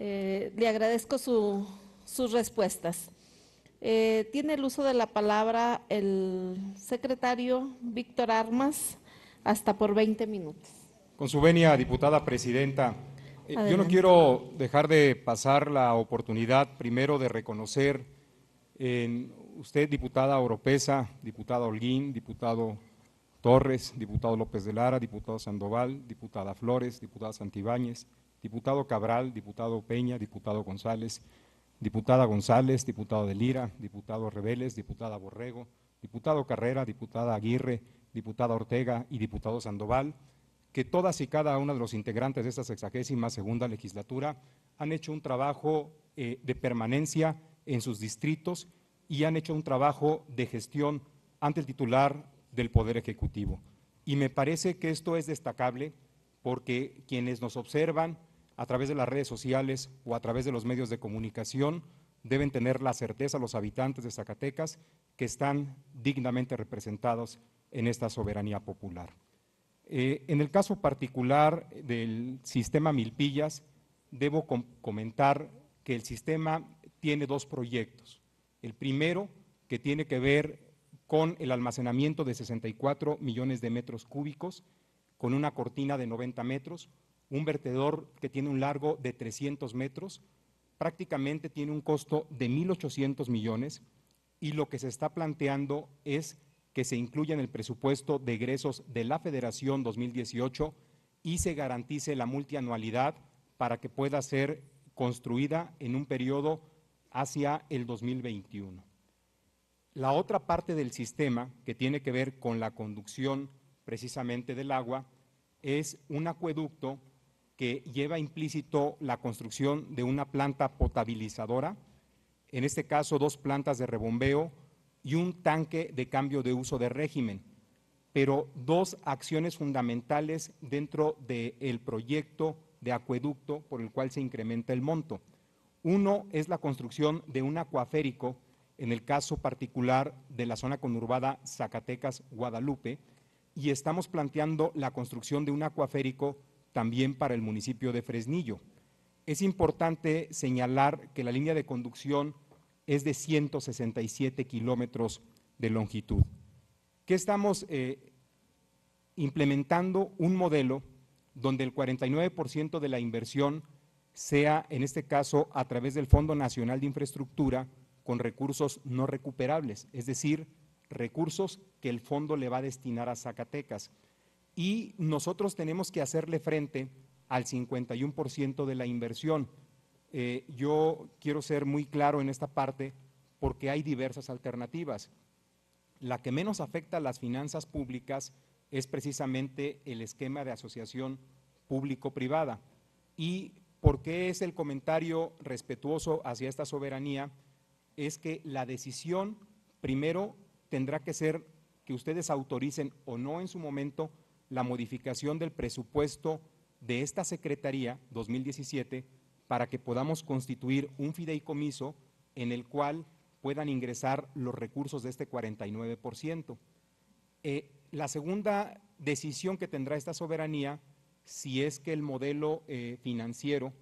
Le agradezco sus respuestas. Tiene el uso de la palabra el secretario Víctor Armas, hasta por 20 minutos. Con su venia, diputada presidenta, yo no Adelante. quiero dejar de pasar la oportunidad primero de reconocer en usted, diputada Oropesa, diputada Holguín, diputado Torres, diputado López de Lara, diputado Sandoval, diputada Flores, diputada Santibáñez, diputado Cabral, diputado Peña, diputado González, diputada González, diputado de Lira, diputado Reveles, diputada Borrego, diputado Carrera, diputada Aguirre, diputada Ortega y diputado Sandoval, que todas y cada uno de los integrantes de esta 62ª legislatura han hecho un trabajo de permanencia en sus distritos y han hecho un trabajo de gestión ante el titular del Poder Ejecutivo. Y me parece que esto es destacable porque quienes nos observan a través de las redes sociales o a través de los medios de comunicación deben tener la certeza, los habitantes de Zacatecas, que están dignamente representados en esta soberanía popular. En el caso particular del sistema Milpillas, debo comentar que el sistema tiene dos proyectos. El primero, que tiene que ver con el almacenamiento de 64 millones de metros cúbicos, con una cortina de 90 metros, un vertedor que tiene un largo de 300 metros, prácticamente tiene un costo de 1.800 millones y lo que se está planteando es que se incluya en el presupuesto de egresos de la Federación 2018 y se garantice la multianualidad para que pueda ser construida en un periodo hacia el 2021. La otra parte del sistema, que tiene que ver con la conducción precisamente del agua, es un acueducto que lleva implícito la construcción de una planta potabilizadora, en este caso 2 plantas de rebombeo y un tanque de cambio de uso de régimen, pero 2 acciones fundamentales dentro del proyecto de acueducto por el cual se incrementa el monto. Uno es la construcción de un acuaférico, en el caso particular de la zona conurbada Zacatecas-Guadalupe, y estamos planteando la construcción de un acuaférico también para el municipio de Fresnillo. Es importante señalar que la línea de conducción es de 167 kilómetros de longitud. ¿Qué estamos implementando? Un modelo donde el 49% de la inversión sea, en este caso, a través del Fondo Nacional de Infraestructura con recursos no recuperables, es decir, recursos que el fondo le va a destinar a Zacatecas. Y nosotros tenemos que hacerle frente al 51% de la inversión. Yo quiero ser muy claro en esta parte porque hay diversas alternativas. La que menos afecta a las finanzas públicas es precisamente el esquema de asociación público-privada. ¿Y por qué es el comentario respetuoso hacia esta soberanía? Es que la decisión primero tendrá que ser que ustedes autoricen o no en su momento la modificación del presupuesto de esta Secretaría 2017 para que podamos constituir un fideicomiso en el cual puedan ingresar los recursos de este 49%. La segunda decisión que tendrá esta soberanía, si es que el modelo financiero,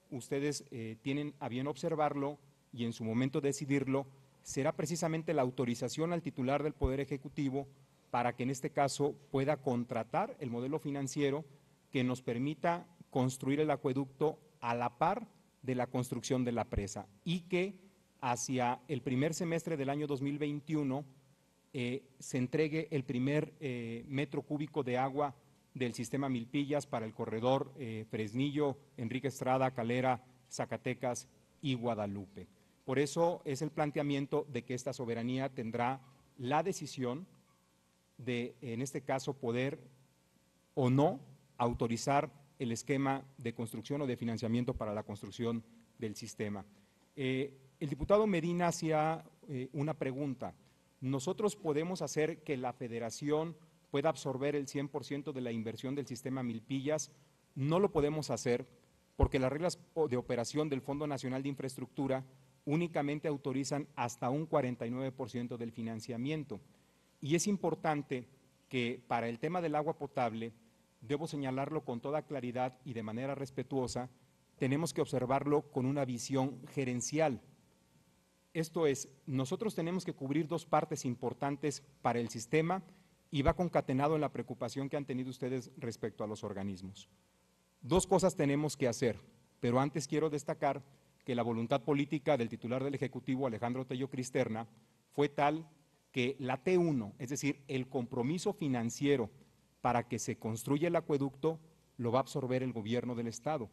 ustedes tienen a bien observarlo y en su momento decidirlo, será precisamente la autorización al titular del Poder Ejecutivo para que en este caso pueda contratar el modelo financiero que nos permita construir el acueducto a la par de la construcción de la presa y que hacia el primer semestre del año 2021 se entregue el primer metro cúbico de agua del sistema Milpillas para el corredor Fresnillo, Enrique Estrada, Calera, Zacatecas y Guadalupe. Por eso es el planteamiento de que esta soberanía tendrá la decisión de, en este caso, poder o no autorizar el esquema de construcción o de financiamiento para la construcción del sistema. El diputado Medina hacía una pregunta. ¿Nosotros podemos hacer que la Federación pueda absorber el 100% de la inversión del sistema Milpillas? No lo podemos hacer porque las reglas de operación del Fondo Nacional de Infraestructura únicamente autorizan hasta un 49% del financiamiento. Y es importante que para el tema del agua potable, debo señalarlo con toda claridad y de manera respetuosa, tenemos que observarlo con una visión gerencial. Esto es, nosotros tenemos que cubrir dos partes importantes para el sistema y va concatenado en la preocupación que han tenido ustedes respecto a los organismos. Dos cosas tenemos que hacer, pero antes quiero destacar que la voluntad política del titular del Ejecutivo, Alejandro Tello Cristerna, fue tal que la T1, es decir, el compromiso financiero para que se construya el acueducto, lo va a absorber el gobierno del Estado.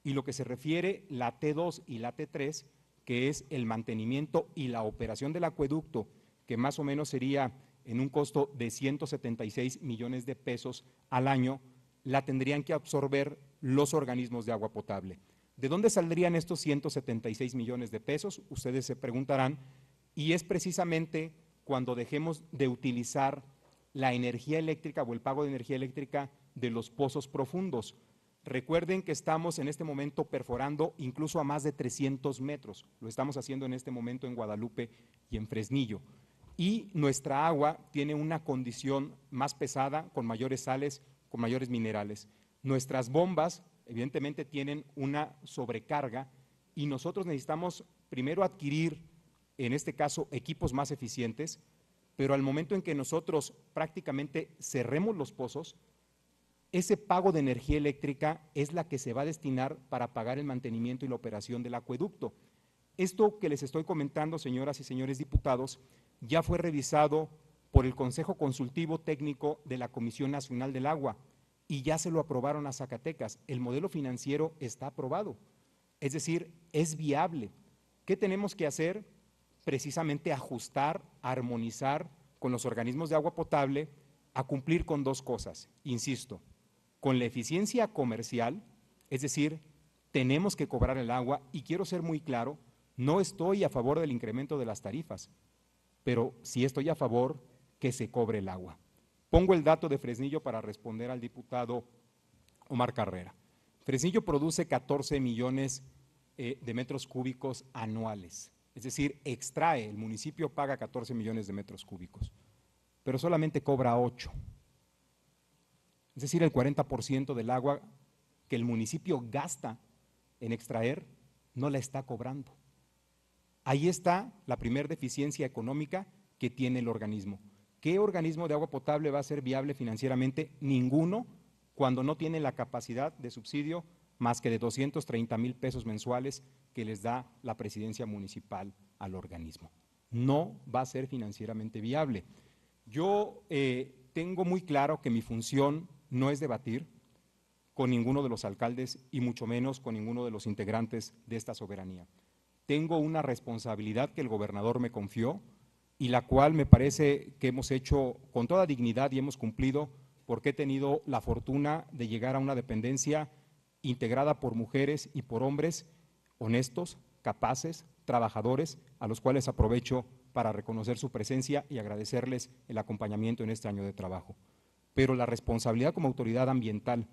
Y lo que se refiere la T2 y la T3, que es el mantenimiento y la operación del acueducto, que más o menos sería en un costo de 176 millones de pesos al año, la tendrían que absorber los organismos de agua potable. ¿De dónde saldrían estos 176 millones de pesos? Ustedes se preguntarán, y es precisamente cuando dejemos de utilizar la energía eléctrica o el pago de energía eléctrica de los pozos profundos. Recuerden que estamos en este momento perforando incluso a más de 300 metros, lo estamos haciendo en este momento en Guadalupe y en Fresnillo, y nuestra agua tiene una condición más pesada, con mayores sales, con mayores minerales. Nuestras bombas evidentemente tienen una sobrecarga y nosotros necesitamos primero adquirir, en este caso, equipos más eficientes, pero al momento en que nosotros prácticamente cerremos los pozos, ese pago de energía eléctrica es la que se va a destinar para pagar el mantenimiento y la operación del acueducto. Esto que les estoy comentando, señoras y señores diputados, ya fue revisado por el Consejo Consultivo Técnico de la Comisión Nacional del Agua y ya se lo aprobaron a Zacatecas. El modelo financiero está aprobado, es decir, es viable. ¿Qué tenemos que hacer? Precisamente ajustar, armonizar con los organismos de agua potable a cumplir con dos cosas, insisto, con la eficiencia comercial, es decir, tenemos que cobrar el agua y quiero ser muy claro, no estoy a favor del incremento de las tarifas, pero sí estoy a favor que se cobre el agua. Pongo el dato de Fresnillo para responder al diputado Omar Carrera. Fresnillo produce 14 millones de metros cúbicos anuales, es decir, extrae, el municipio paga 14 millones de metros cúbicos, pero solamente cobra 8. Es decir, el 40% del agua que el municipio gasta en extraer no la está cobrando. Ahí está la primera deficiencia económica que tiene el organismo. ¿Qué organismo de agua potable va a ser viable financieramente? Ninguno, cuando no tiene la capacidad de subsidio más que de 230,000 pesos mensuales que les da la presidencia municipal al organismo. No va a ser financieramente viable. Yo tengo muy claro que mi función no es debatir con ninguno de los alcaldes y mucho menos con ninguno de los integrantes de esta soberanía. Tengo una responsabilidad que el gobernador me confió y la cual me parece que hemos hecho con toda dignidad y hemos cumplido, porque he tenido la fortuna de llegar a una dependencia integrada por mujeres y por hombres honestos, capaces, trabajadores, a los cuales aprovecho para reconocer su presencia y agradecerles el acompañamiento en este año de trabajo. Pero la responsabilidad como autoridad ambiental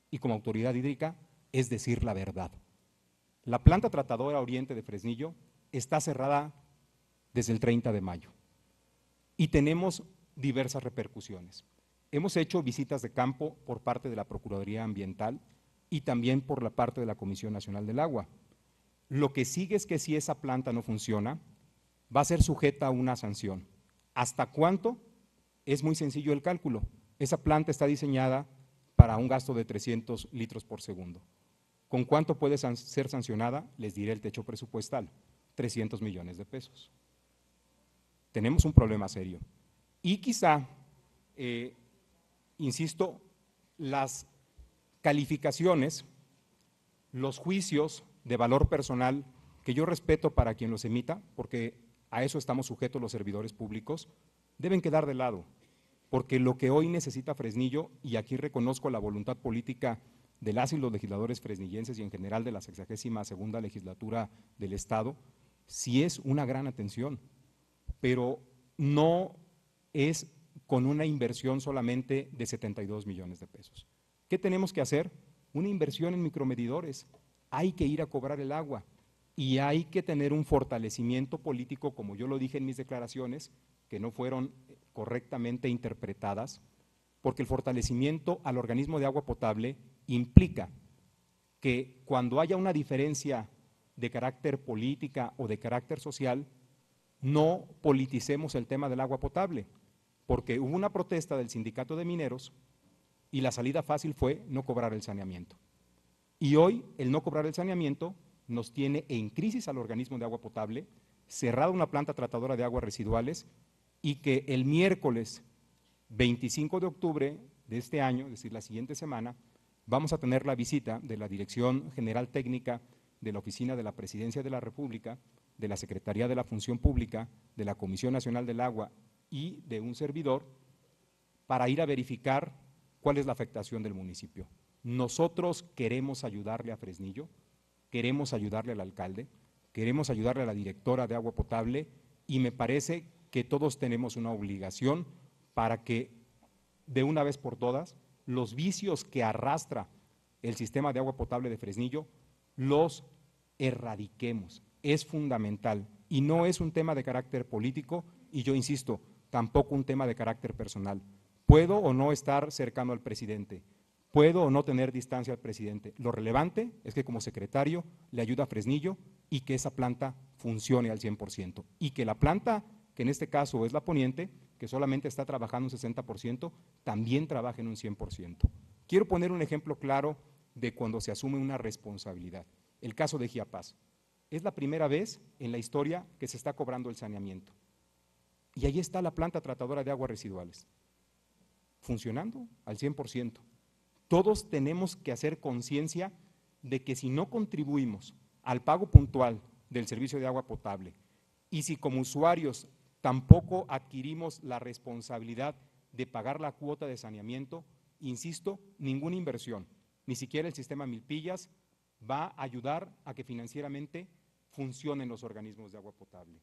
y como autoridad hídrica es decir la verdad. La planta tratadora Oriente de Fresnillo está cerrada desde el 30 de mayo y tenemos diversas repercusiones. Hemos hecho visitas de campo por parte de la Procuraduría Ambiental y también por la parte de la Comisión Nacional del Agua. Lo que sigue es que si esa planta no funciona, va a ser sujeta a una sanción. ¿Hasta cuánto? Es muy sencillo el cálculo. Esa planta está diseñada para un gasto de 300 litros por segundo. ¿Con cuánto puede ser sancionada? Les diré el techo presupuestal, 300 millones de pesos. Tenemos un problema serio. Y quizá, insisto, las calificaciones, los juicios de valor personal, que yo respeto para quien los emita, porque a eso estamos sujetos los servidores públicos, deben quedar de lado, porque lo que hoy necesita Fresnillo, y aquí reconozco la voluntad política de las y los legisladores fresnillenses y en general de la 62ª legislatura del Estado, sí es una gran atención, pero no es con una inversión solamente de 72 millones de pesos. ¿Qué tenemos que hacer? Una inversión en micromedidores. Hay que ir a cobrar el agua y hay que tener un fortalecimiento político, como yo lo dije en mis declaraciones, que no fueron correctamente interpretadas, porque el fortalecimiento al organismo de agua potable implica que cuando haya una diferencia de carácter política o de carácter social, no politicemos el tema del agua potable, porque hubo una protesta del sindicato de mineros y la salida fácil fue no cobrar el saneamiento. Y hoy el no cobrar el saneamiento nos tiene en crisis al organismo de agua potable, cerrada una planta tratadora de aguas residuales y que el miércoles 25 de octubre de este año, es decir, la siguiente semana, vamos a tener la visita de la Dirección General Técnica de la Oficina de la Presidencia de la República, de la Secretaría de la Función Pública, de la Comisión Nacional del Agua y de un servidor para ir a verificar cuál es la afectación del municipio. Nosotros queremos ayudarle a Fresnillo, queremos ayudarle al alcalde, queremos ayudarle a la directora de agua potable y me parece que todos tenemos una obligación para que de una vez por todas los vicios que arrastra el sistema de agua potable de Fresnillo los erradiquemos. Es fundamental y no es un tema de carácter político y yo insisto, tampoco un tema de carácter personal. Puedo o no estar cercano al presidente, puedo o no tener distancia al presidente. Lo relevante es que como secretario le ayuda a Fresnillo y que esa planta funcione al 100% y que la planta, que en este caso es la Poniente, que solamente está trabajando un 60%, también trabaje en un 100%. Quiero poner un ejemplo claro de cuando se asume una responsabilidad. El caso de Chiapas. Es la primera vez en la historia que se está cobrando el saneamiento. Y ahí está la planta tratadora de aguas residuales, funcionando al 100%. Todos tenemos que hacer conciencia de que si no contribuimos al pago puntual del servicio de agua potable y si como usuarios tampoco adquirimos la responsabilidad de pagar la cuota de saneamiento, insisto, ninguna inversión, ni siquiera el sistema Milpillas, va a ayudar a que financieramente funcionen los organismos de agua potable.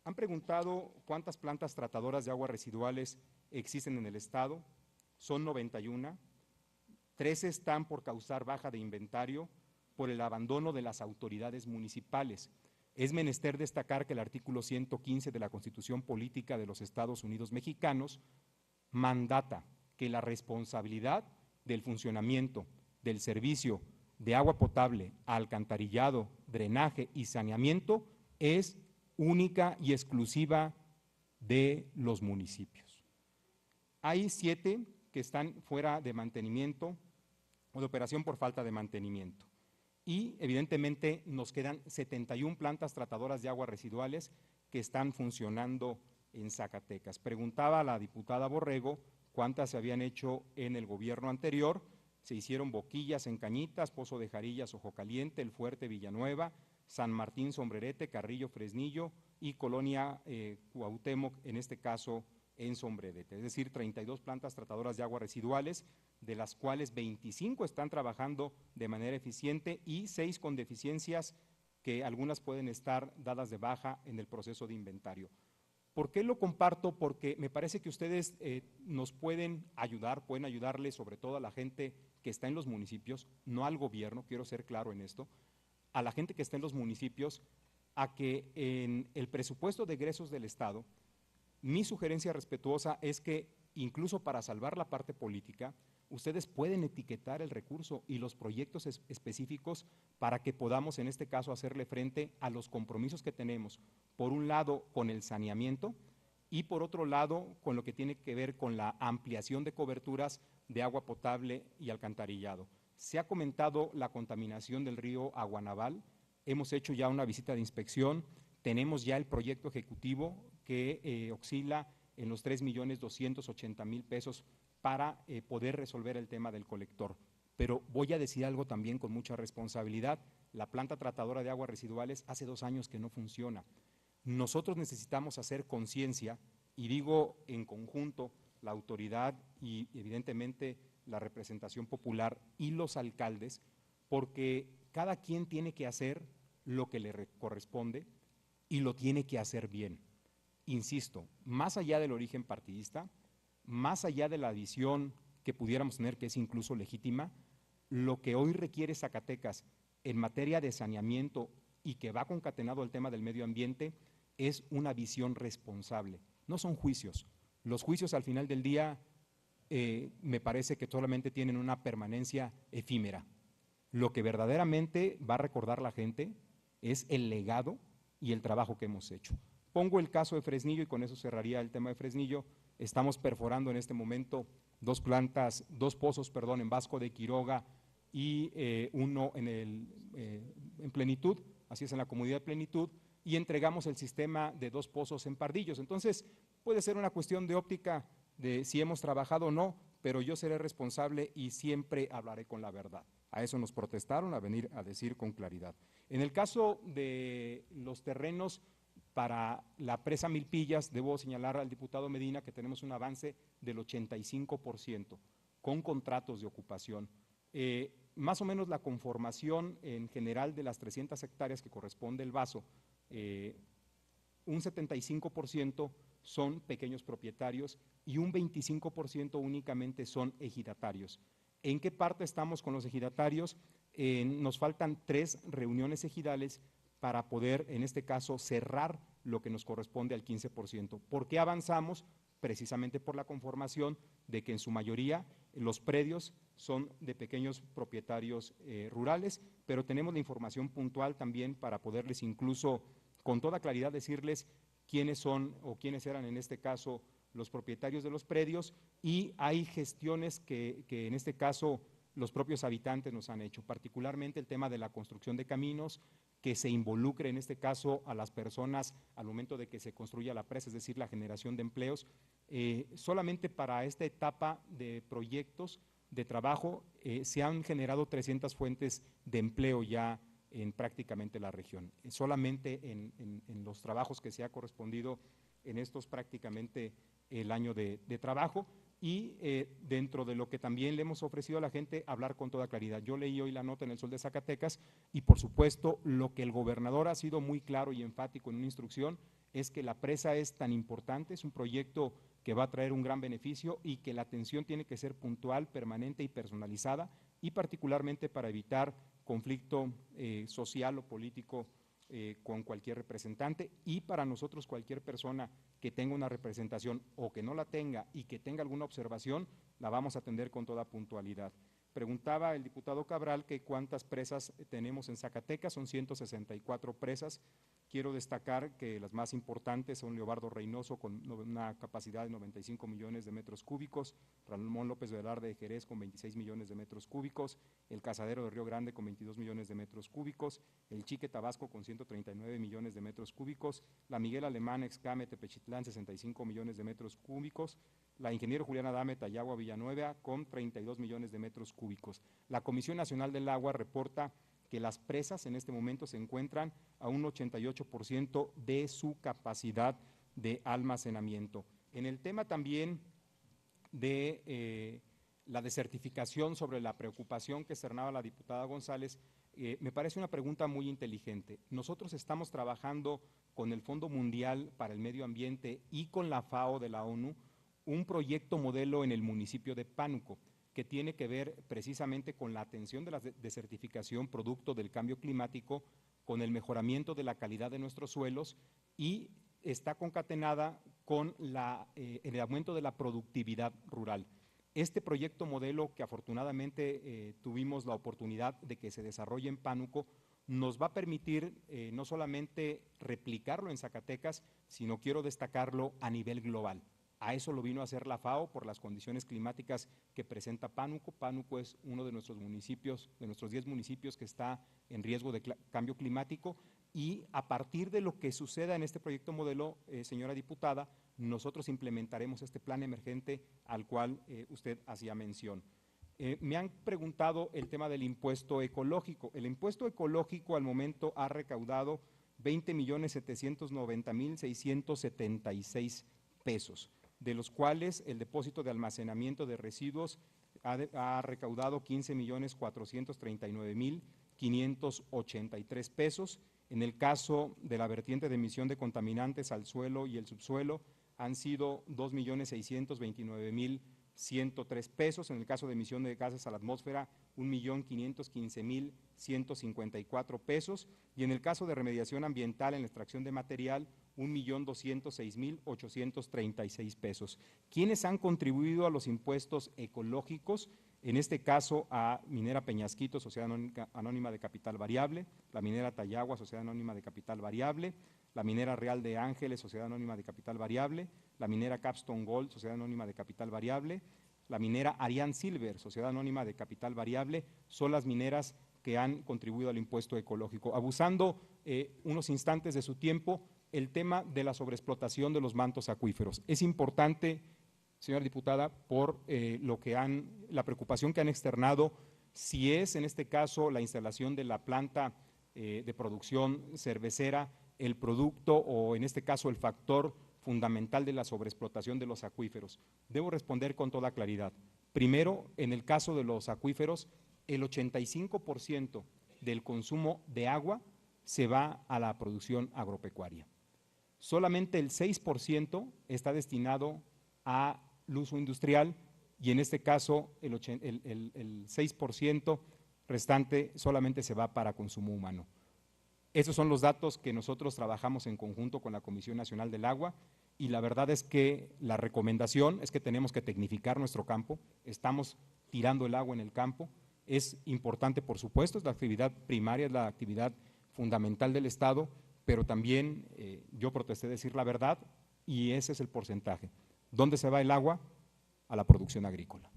Han preguntado cuántas plantas tratadoras de aguas residuales existen en el estado, son 91, 13 están por causar baja de inventario por el abandono de las autoridades municipales. Es menester destacar que el artículo 115 de la Constitución Política de los Estados Unidos Mexicanos mandata que la responsabilidad del funcionamiento del servicio de agua potable, alcantarillado, drenaje y saneamiento es única y exclusiva de los municipios. Hay 7 que están fuera de mantenimiento o de operación por falta de mantenimiento. Y evidentemente nos quedan 71 plantas tratadoras de aguas residuales que están funcionando en Zacatecas. Preguntaba la diputada Borrego cuántas se habían hecho en el gobierno anterior. Se hicieron Boquillas en Cañitas, Pozo de Jarillas, Ojo Caliente, El Fuerte, Villanueva, San Martín, Sombrerete, Carrillo, Fresnillo y Colonia Cuauhtémoc, en este caso en Sombrerete, es decir, 32 plantas tratadoras de aguas residuales, de las cuales 25 están trabajando de manera eficiente y 6 con deficiencias que algunas pueden estar dadas de baja en el proceso de inventario. ¿Por qué lo comparto? Porque me parece que ustedes nos pueden ayudar, pueden ayudarle sobre todo a la gente que está en los municipios, no al gobierno, quiero ser claro en esto, a la gente que está en los municipios, a que en el presupuesto de egresos del Estado, mi sugerencia respetuosa es que incluso para salvar la parte política, ustedes pueden etiquetar el recurso y los proyectos específicos para que podamos en este caso hacerle frente a los compromisos que tenemos, por un lado con el saneamiento y por otro lado con lo que tiene que ver con la ampliación de coberturas de agua potable y alcantarillado. Se ha comentado la contaminación del río Aguanaval, hemos hecho ya una visita de inspección, tenemos ya el proyecto ejecutivo que oscila en los 3.280.000 pesos para poder resolver el tema del colector. Pero voy a decir algo también con mucha responsabilidad, la planta tratadora de aguas residuales hace 2 años que no funciona. Nosotros necesitamos hacer conciencia, y digo en conjunto la autoridad y evidentemente la representación popular y los alcaldes, porque cada quien tiene que hacer lo que le corresponde y lo tiene que hacer bien. Insisto, más allá del origen partidista, más allá de la visión que pudiéramos tener, que es incluso legítima, lo que hoy requiere Zacatecas en materia de saneamiento y que va concatenado al tema del medio ambiente es una visión responsable. No son juicios. Los juicios al final del día me parece que solamente tienen una permanencia efímera. Lo que verdaderamente va a recordar la gente es el legado y el trabajo que hemos hecho. Pongo el caso de Fresnillo y con eso cerraría el tema de Fresnillo. Estamos perforando en este momento dos pozos en Vasco de Quiroga y uno en Plenitud, así es, en la comunidad de Plenitud, y entregamos el sistema de 2 pozos en Pardillos. Entonces, puede ser una cuestión de óptica de si hemos trabajado o no, pero yo seré responsable y siempre hablaré con la verdad. A eso nos protestaron, a venir a decir con claridad. En el caso de los terrenos para la presa Milpillas, debo señalar al diputado Medina que tenemos un avance del 85% con contratos de ocupación. Más o menos la conformación en general de las 300 hectáreas que corresponde el vaso, un 75% son pequeños propietarios y un 25% únicamente son ejidatarios. ¿En qué parte estamos con los ejidatarios? Nos faltan 3 reuniones ejidales para poder, en este caso, cerrar lo que nos corresponde al 15%. ¿Por qué avanzamos? Precisamente por la conformación de que en su mayoría los predios son de pequeños propietarios rurales, pero tenemos la información puntual también para poderles incluso con toda claridad decirles quiénes son o quiénes eran en este caso los propietarios de los predios, y hay gestiones que en este caso los propios habitantes nos han hecho, particularmente el tema de la construcción de caminos, que se involucre en este caso a las personas al momento de que se construya la presa, es decir, la generación de empleos. Solamente para esta etapa de proyectos de trabajo se han generado 300 fuentes de empleo ya en prácticamente la región. Solamente en los trabajos que se ha correspondido en estos prácticamente el año de trabajo, y dentro de lo que también le hemos ofrecido a la gente, hablar con toda claridad. Yo leí hoy la nota en El Sol de Zacatecas y por supuesto lo que el gobernador ha sido muy claro y enfático en una instrucción es que la presa es tan importante, es un proyecto que va a traer un gran beneficio y que la atención tiene que ser puntual, permanente y personalizada, y particularmente para evitar conflicto social o político con cualquier representante, y para nosotros cualquier persona que tenga una representación o que no la tenga y que tenga alguna observación, la vamos a atender con toda puntualidad. Preguntaba el diputado Cabral que cuántas presas tenemos en Zacatecas, son 164 presas. Quiero destacar que las más importantes son Leobardo Reynoso con una capacidad de 95 millones de metros cúbicos, Ramón López Velarde de Jerez con 26 millones de metros cúbicos, el Cazadero de Río Grande con 22 millones de metros cúbicos, el Chique Tabasco con 139 millones de metros cúbicos, la Miguel Alemán Excame Tepechitlán 65 millones de metros cúbicos, la Ingeniero Julián Adame Tayagua Villanueva con 32 millones de metros cúbicos. La Comisión Nacional del Agua reporta que las presas en este momento se encuentran a un 88% de su capacidad de almacenamiento. En el tema también de la desertificación, sobre la preocupación que externaba la diputada González, me parece una pregunta muy inteligente. Nosotros estamos trabajando con el Fondo Mundial para el Medio Ambiente y con la FAO de la ONU un proyecto modelo en el municipio de Pánuco, que tiene que ver precisamente con la atención de la desertificación producto del cambio climático, con el mejoramiento de la calidad de nuestros suelos, y está concatenada con el aumento de la productividad rural. Este proyecto modelo, que afortunadamente tuvimos la oportunidad de que se desarrolle en Pánuco, nos va a permitir no solamente replicarlo en Zacatecas, sino quiero destacarlo a nivel global. A eso lo vino a hacer la FAO por las condiciones climáticas que presenta Pánuco. Pánuco es uno de nuestros municipios, de nuestros 10 municipios que está en riesgo de cambio climático, y a partir de lo que suceda en este proyecto modelo, señora diputada, nosotros implementaremos este plan emergente al cual usted hacía mención. Me han preguntado el tema del impuesto ecológico. El impuesto ecológico al momento ha recaudado 20.790.676 pesos, de los cuales el depósito de almacenamiento de residuos ha recaudado 15.439.583 pesos. En el caso de la vertiente de emisión de contaminantes al suelo y el subsuelo han sido 2.629.103 pesos. En el caso de emisión de gases a la atmósfera, 1.515.154 pesos. Y en el caso de remediación ambiental en la extracción de material, 1.206.836 pesos. ¿Quiénes han contribuido a los impuestos ecológicos? en este caso a Minera Peñasquito, Sociedad Anónima de Capital Variable, la Minera Tayagua, Sociedad Anónima de Capital Variable, la Minera Real de Ángeles, Sociedad Anónima de Capital Variable, la Minera Capstone Gold, Sociedad Anónima de Capital Variable, la Minera Ariane Silver, Sociedad Anónima de Capital Variable, son las mineras que han contribuido al impuesto ecológico. Abusando unos instantes de su tiempo, el tema de la sobreexplotación de los mantos acuíferos. Es importante, señora diputada, por la preocupación que han externado, si es en este caso la instalación de la planta de producción cervecera, el producto o en este caso el factor fundamental de la sobreexplotación de los acuíferos. Debo responder con toda claridad. Primero, en el caso de los acuíferos, el 85% del consumo de agua se va a la producción agropecuaria. Solamente el 6% está destinado al uso industrial y en este caso el 6% restante solamente se va para consumo humano. Esos son los datos que nosotros trabajamos en conjunto con la Comisión Nacional del Agua y la verdad es que la recomendación es que tenemos que tecnificar nuestro campo, estamos tirando el agua en el campo, es importante por supuesto, es la actividad primaria, es la actividad fundamental del Estado, pero también yo protesté decir la verdad y ese es el porcentaje. ¿Dónde se va el agua? A la producción agrícola.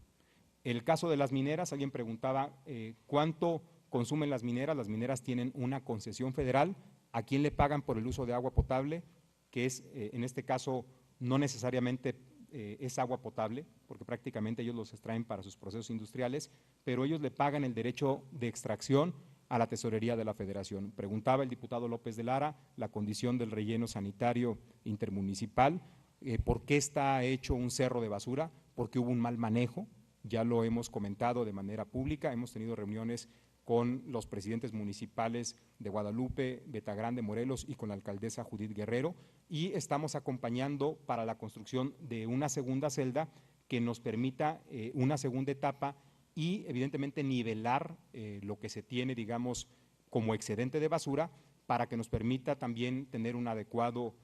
El caso de las mineras, alguien preguntaba cuánto consumen las mineras tienen una concesión federal, ¿a quién le pagan por el uso de agua potable? Que es, en este caso, no necesariamente es agua potable, porque prácticamente ellos los extraen para sus procesos industriales, pero ellos le pagan el derecho de extracción a la tesorería de la Federación. Preguntaba el diputado López de Lara la condición del relleno sanitario intermunicipal, ¿por qué está hecho un cerro de basura? Porque hubo un mal manejo, ya lo hemos comentado de manera pública, hemos tenido reuniones con los presidentes municipales de Guadalupe, Betagrande, Morelos y con la alcaldesa Judith Guerrero y estamos acompañando para la construcción de una segunda celda que nos permita una segunda etapa y evidentemente nivelar lo que se tiene, digamos, como excedente de basura para que nos permita también tener un adecuado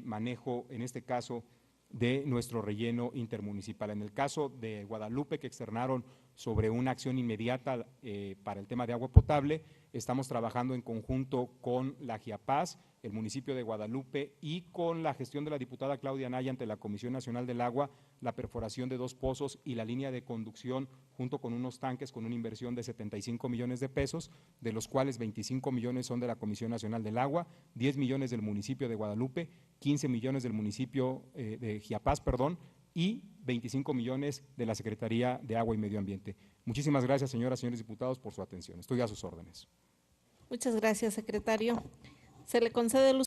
manejo, en este caso, de nuestro relleno intermunicipal. En el caso de Guadalupe, que externaron sobre una acción inmediata para el tema de agua potable, estamos trabajando en conjunto con la GIAPAS, el municipio de Guadalupe y con la gestión de la diputada Claudia Anaya ante la Comisión Nacional del Agua, la perforación de 2 pozos y la línea de conducción junto con unos tanques con una inversión de 75 millones de pesos, de los cuales 25 millones son de la Comisión Nacional del Agua, 10 millones del municipio de Guadalupe, 15 millones del municipio de GIAPAS, y 25 millones de la Secretaría de Agua y Medio Ambiente. Muchísimas gracias, señoras y señores diputados, por su atención. Estoy a sus órdenes. Muchas gracias, secretario. Se le concede el uso